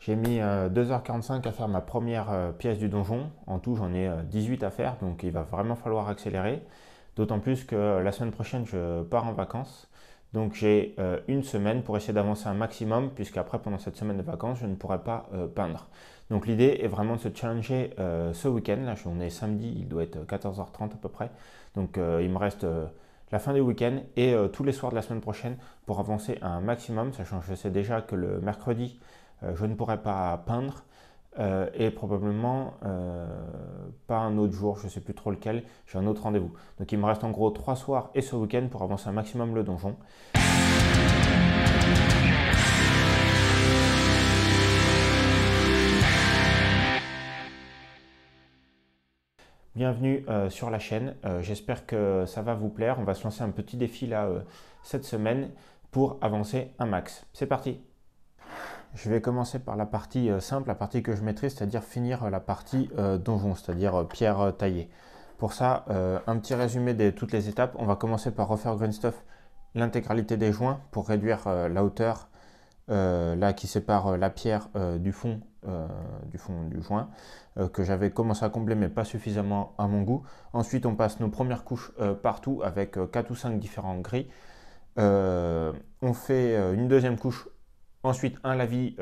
J'ai mis 2h45 à faire ma première pièce du donjon. En tout, j'en ai 18 à faire, donc il va vraiment falloir accélérer. D'autant plus que la semaine prochaine, je pars en vacances. Donc j'ai une semaine pour essayer d'avancer un maximum, puisqu'après, pendant cette semaine de vacances, je ne pourrai pas peindre. Donc l'idée est vraiment de se challenger ce week-end. Là, on est samedi, il doit être 14h30 à peu près. Donc il me reste la fin du week-end et tous les soirs de la semaine prochaine pour avancer un maximum, sachant que je sais déjà que le mercredi, je ne pourrai pas peindre et probablement pas un autre jour, je ne sais plus trop lequel, j'ai un autre rendez-vous. Donc il me reste en gros 3 soirs et ce week-end pour avancer un maximum le donjon. Bienvenue sur la chaîne, j'espère que ça va vous plaire. On va se lancer un petit défi là cette semaine pour avancer un max. C'est parti! Je vais commencer par la partie simple, la partie que je maîtrise, c'est-à-dire finir la partie donjon, c'est-à-dire pierre taillée. Pour ça, un petit résumé de toutes les étapes. On va commencer par refaire green stuff l'intégralité des joints pour réduire la hauteur là qui sépare la pierre du fond du joint que j'avais commencé à combler mais pas suffisamment à mon goût. Ensuite, on passe nos premières couches partout avec 4 ou 5 différents gris. On fait une deuxième couche. Ensuite, un lavis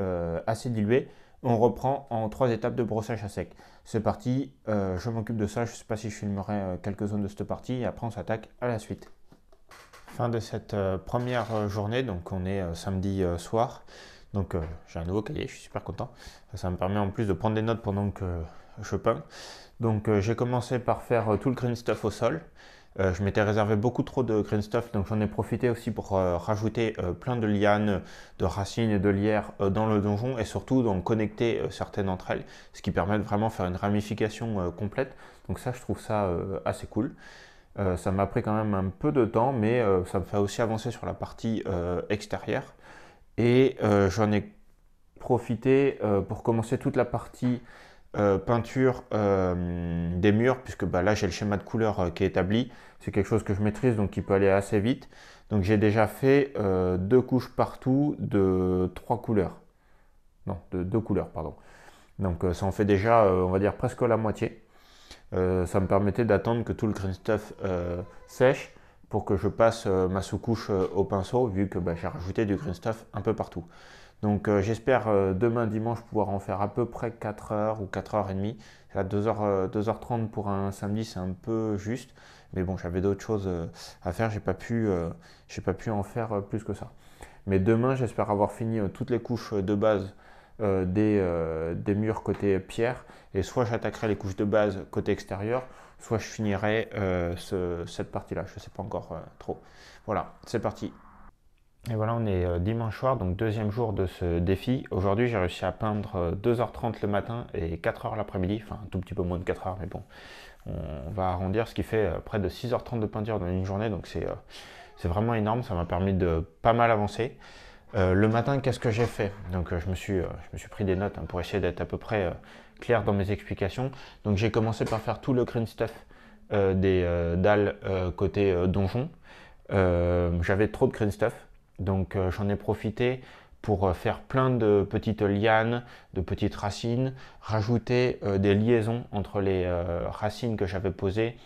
assez dilué. On reprend en 3 étapes de brossage à sec. C'est parti, je m'occupe de ça. Je ne sais pas si je filmerai quelques zones de cette partie. Et après, on s'attaque à la suite. Fin de cette première journée. Donc, on est samedi soir. Donc, j'ai un nouveau cahier. Je suis super content. Ça me permet en plus de prendre des notes pendant que je peins. Donc, j'ai commencé par faire tout le green stuff au sol. Je m'étais réservé beaucoup trop de green stuff, donc j'en ai profité aussi pour rajouter plein de lianes, de racines et de lierre dans le donjon et surtout d'en connecter certaines entre elles, ce qui permet de vraiment faire une ramification complète. Donc ça, je trouve ça assez cool. Ça m'a pris quand même un peu de temps, mais ça me fait aussi avancer sur la partie extérieure. Et j'en ai profité pour commencer toute la partie peinture des murs, puisque bah, là j'ai le schéma de couleur qui est établi. C'est quelque chose que je maîtrise, donc qui peut aller assez vite. Donc j'ai déjà fait 2 couches partout de 3 couleurs. Non, de 2 couleurs, pardon. Donc ça en fait déjà, on va dire, presque la moitié. Ça me permettait d'attendre que tout le green stuff sèche pour que je passe ma sous-couche au pinceau, vu que bah, j'ai rajouté du green stuff un peu partout. Donc j'espère demain dimanche pouvoir en faire à peu près 4 heures ou 4h30. Là 2h30 pour un samedi, c'est un peu juste. Mais bon, j'avais d'autres choses à faire, j'ai pas pu en faire plus que ça. Mais demain, j'espère avoir fini toutes les couches de base des murs côté pierre. Et soit j'attaquerai les couches de base côté extérieur, soit je finirai cette partie-là. Je ne sais pas encore trop. Voilà, c'est parti. Et voilà, on est dimanche soir, donc deuxième jour de ce défi. Aujourd'hui, j'ai réussi à peindre 2h30 le matin et 4h l'après-midi. Enfin, un tout petit peu moins de 4h, mais bon, on va arrondir, ce qui fait près de 6h30 de peinture dans une journée. Donc c'est vraiment énorme, ça m'a permis de pas mal avancer. Le matin, qu'est-ce que j'ai fait? Donc je me suis pris des notes pour essayer d'être à peu près clair dans mes explications. Donc j'ai commencé par faire tout le green stuff des dalles côté donjon. J'avais trop de green stuff. Donc j'en ai profité pour faire plein de petites lianes, de petites racines, rajouter des liaisons entre les racines que j'avais posées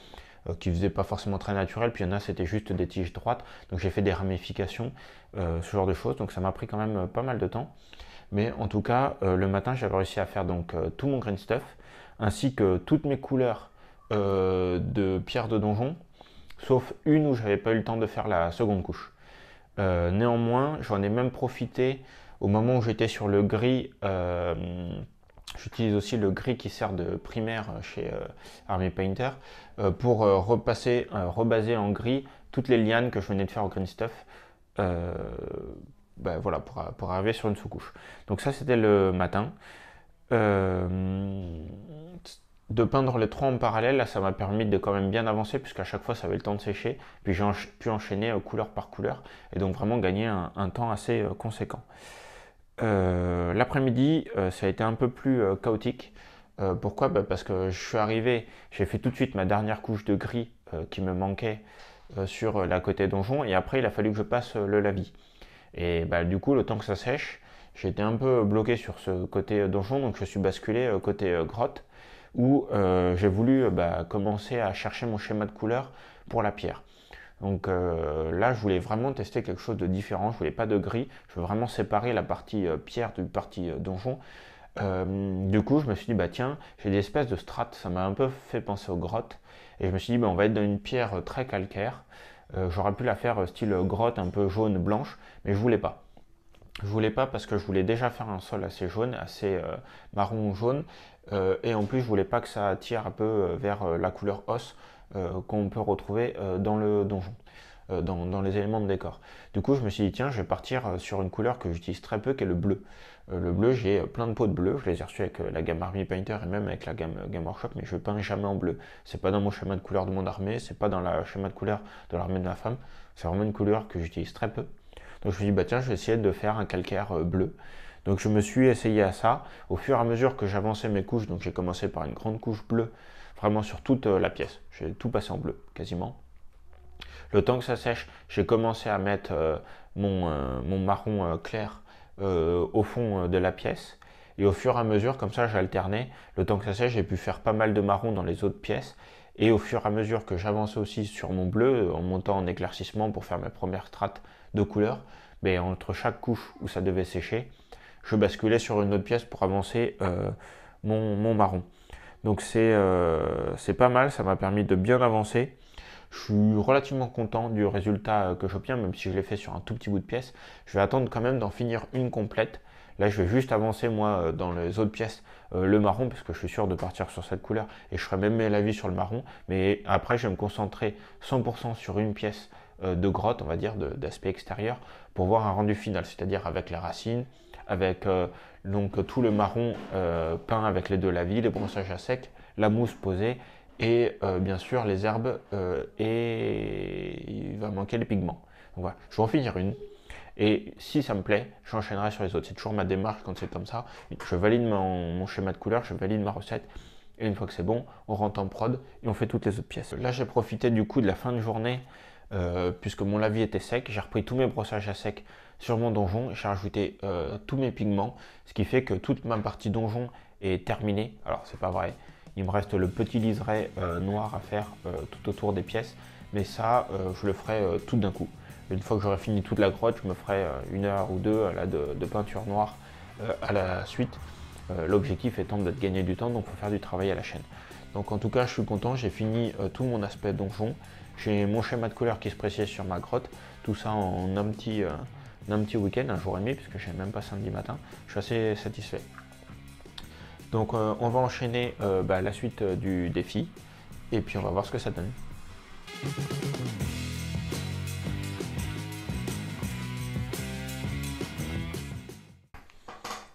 qui ne faisaient pas forcément très naturelles, puis il y en a c'était juste des tiges droites, donc j'ai fait des ramifications, ce genre de choses, donc ça m'a pris quand même pas mal de temps. Mais en tout cas, le matin j'avais réussi à faire donc tout mon green stuff, ainsi que toutes mes couleurs de pierre de donjon, sauf une où j'avais pas eu le temps de faire la seconde couche. Néanmoins, j'en ai même profité au moment où j'étais sur le gris. J'utilise aussi le gris qui sert de primaire chez Army Painter pour rebaser en gris toutes les lianes que je venais de faire au green stuff. Ben voilà, pour arriver sur une sous-couche. Donc ça, c'était le matin. De peindre les 3 en parallèle, là, ça m'a permis de quand même bien avancer, puisqu'à chaque fois, ça avait le temps de sécher. Puis j'ai pu enchaîner couleur par couleur, et donc vraiment gagner un temps assez conséquent. L'après-midi, ça a été un peu plus chaotique. Pourquoi? Parce que je suis arrivé, j'ai fait tout de suite ma dernière couche de gris qui me manquait sur la côté donjon, et après, il a fallu que je passe le lavis. Et du coup, le temps que ça sèche, J'ai été un peu bloqué sur ce côté donjon, donc je suis basculé côté grotte, où j'ai voulu commencer à chercher mon schéma de couleur pour la pierre. Donc là, je voulais vraiment tester quelque chose de différent. Je voulais pas de gris. Je veux vraiment séparer la partie pierre de la partie donjon. Du coup, je me suis dit, bah tiens, j'ai des espèces de strates. Ça m'a un peu fait penser aux grottes. Et je me suis dit, bah, on va être dans une pierre très calcaire. J'aurais pu la faire style grotte, un peu jaune, blanche, mais je voulais pas. Je voulais pas parce que je voulais déjà faire un sol assez jaune, assez marron jaune, et en plus je voulais pas que ça tire un peu vers la couleur os qu'on peut retrouver dans le donjon, dans les éléments de décor. Du coup je me suis dit tiens je vais partir sur une couleur que j'utilise très peu qui est le bleu. Le bleu j'ai plein de pots de bleu, je les ai reçus avec la gamme Army Painter et même avec la gamme Game Workshop, mais je peins jamais en bleu. C'est pas dans mon schéma de couleur de mon armée, c'est pas dans le schéma de couleur de l'armée de ma femme, c'est vraiment une couleur que j'utilise très peu. Donc je me suis dit, bah tiens, je vais essayer de faire un calcaire bleu. Donc je me suis essayé à ça. Au fur et à mesure que j'avançais mes couches, donc j'ai commencé par une grande couche bleue, vraiment sur toute la pièce. J'ai tout passé en bleu, quasiment. Le temps que ça sèche, j'ai commencé à mettre mon marron clair au fond de la pièce. Et au fur et à mesure, comme ça, j'alternais. Le temps que ça sèche, j'ai pu faire pas mal de marron dans les autres pièces. Et au fur et à mesure que j'avançais aussi sur mon bleu, en montant en éclaircissement pour faire mes premières strates de couleur, mais entre chaque couche où ça devait sécher, je basculais sur une autre pièce pour avancer mon marron. Donc c'est pas mal, ça m'a permis de bien avancer. Je suis relativement content du résultat que j'obtiens, même si je l'ai fait sur un tout petit bout de pièce. Je vais attendre quand même d'en finir une complète. Là, je vais juste avancer, moi, dans les autres pièces, le marron, parce que je suis sûr de partir sur cette couleur, et je ferai même mes avis sur le marron. Mais après, je vais me concentrer 100% sur une pièce de grotte, on va dire, d'aspect extérieur, pour voir un rendu final, c'est-à-dire avec les racines, avec donc tout le marron peint avec les deux lavis, les brossages à sec, la mousse posée, et bien sûr les herbes et il va manquer les pigments. Donc voilà, je vais en finir une. Et si ça me plaît, j'enchaînerai sur les autres. C'est toujours ma démarche quand c'est comme ça. Je valide mon schéma de couleur, je valide ma recette. Et une fois que c'est bon, on rentre en prod et on fait toutes les autres pièces. Là, j'ai profité du coup de la fin de journée, puisque mon lavis était sec. J'ai repris tous mes brossages à sec sur mon donjon. J'ai rajouté tous mes pigments, ce qui fait que toute ma partie donjon est terminée. Alors, c'est pas vrai. Il me reste le petit liseré noir à faire tout autour des pièces. Mais ça, je le ferai tout d'un coup. Une fois que j'aurai fini toute la grotte, je me ferai une heure ou deux là, de peinture noire à la suite. L'objectif étant de gagner du temps, donc il faut faire du travail à la chaîne. Donc en tout cas, je suis content, j'ai fini tout mon aspect donjon. J'ai mon schéma de couleur qui se précise sur ma grotte. Tout ça en un petit week-end, un jour et demi, puisque je n'ai même pas samedi matin. Je suis assez satisfait. Donc on va enchaîner la suite du défi. Et puis on va voir ce que ça donne.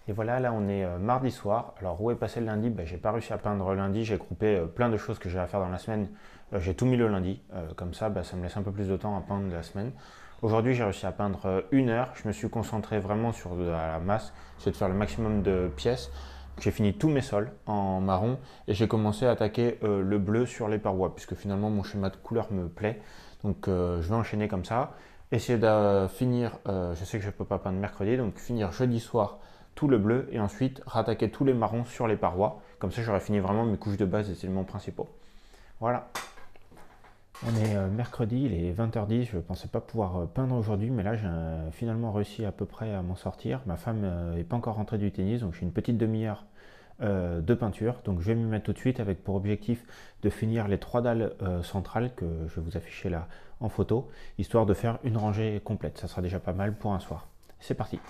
Et voilà, là on est mardi soir. Alors où est passé le lundi? J'ai pas réussi à peindre lundi, j'ai groupé plein de choses que j'ai à faire dans la semaine. J'ai tout mis le lundi, comme ça ça me laisse un peu plus de temps à peindre la semaine. Aujourd'hui j'ai réussi à peindre une heure, je me suis concentré vraiment sur la masse, c'est de faire le maximum de pièces. J'ai fini tous mes sols en marron et j'ai commencé à attaquer le bleu sur les parois, puisque finalement mon schéma de couleur me plaît. Donc je vais enchaîner comme ça. Essayer de finir, je sais que je ne peux pas peindre mercredi, donc finir jeudi soir tout le bleu et ensuite rattaquer tous les marrons sur les parois. Comme ça, j'aurai fini vraiment mes couches de base et éléments principaux. Voilà. On est mercredi, il est 20h10. Je ne pensais pas pouvoir peindre aujourd'hui, mais là, j'ai finalement réussi à peu près à m'en sortir. Ma femme n'est pas encore rentrée du tennis, donc j'ai une petite demi-heure de peinture. Donc je vais m'y mettre tout de suite avec pour objectif de finir les 3 dalles centrales que je vais vous afficher là en photo, histoire de faire une rangée complète. Ça sera déjà pas mal pour un soir. C'est parti.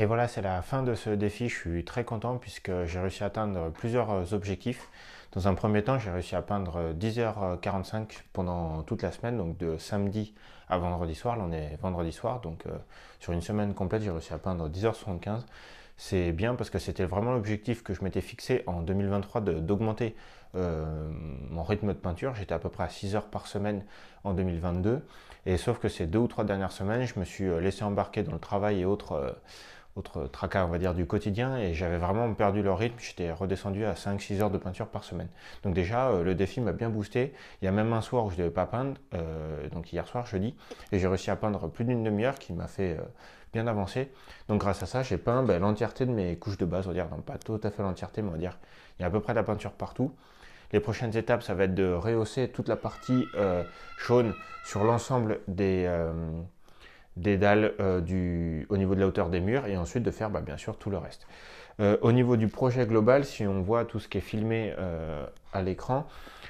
Et voilà, c'est la fin de ce défi. Je suis très content puisque j'ai réussi à atteindre plusieurs objectifs. Dans un premier temps, j'ai réussi à peindre 10h45 pendant toute la semaine, donc de samedi à vendredi soir. Là, on est vendredi soir, donc sur une semaine complète, j'ai réussi à peindre 10h75. C'est bien parce que c'était vraiment l'objectif que je m'étais fixé en 2023 d'augmenter mon rythme de peinture. J'étais à peu près à 6 heures par semaine en 2022. Et sauf que ces 2 ou 3 dernières semaines, je me suis laissé embarquer dans le travail et autres tracas, on va dire, du quotidien, et j'avais vraiment perdu le rythme. J'étais redescendu à 5-6 heures de peinture par semaine. Donc déjà, le défi m'a bien boosté. Il y a même un soir où je ne devais pas peindre, donc hier soir, jeudi, et j'ai réussi à peindre plus d'une demi-heure qui m'a fait bien avancer. Donc grâce à ça, j'ai peint l'entièreté de mes couches de base, on va dire, non pas tout à fait l'entièreté, mais on va dire, il y a à peu près de la peinture partout. Les prochaines étapes, ça va être de rehausser toute la partie jaune sur l'ensemble des dalles au niveau de la hauteur des murs, et ensuite de faire bien sûr tout le reste. Au niveau du projet global, si on voit tout ce qui est filmé à l'écran,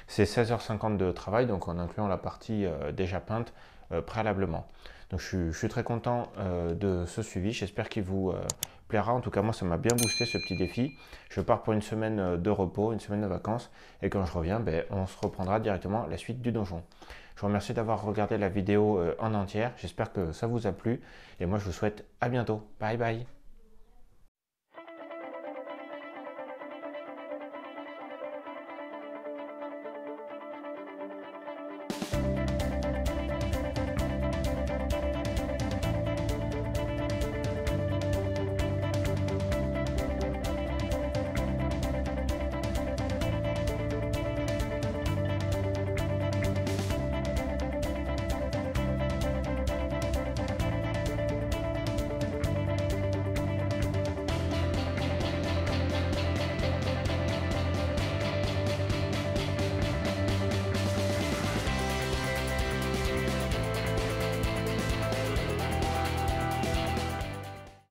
c'est 16h50 de travail, donc en incluant la partie déjà peinte préalablement. Donc je suis très content de ce suivi, j'espère qu'il vous plaira. En tout cas, moi, ça m'a bien boosté ce petit défi. Je pars pour une semaine de repos, une semaine de vacances, et quand je reviens, on se reprendra directement la suite du donjon. Je vous remercie d'avoir regardé la vidéo en entière, j'espère que ça vous a plu, et moi je vous souhaite à bientôt. Bye bye.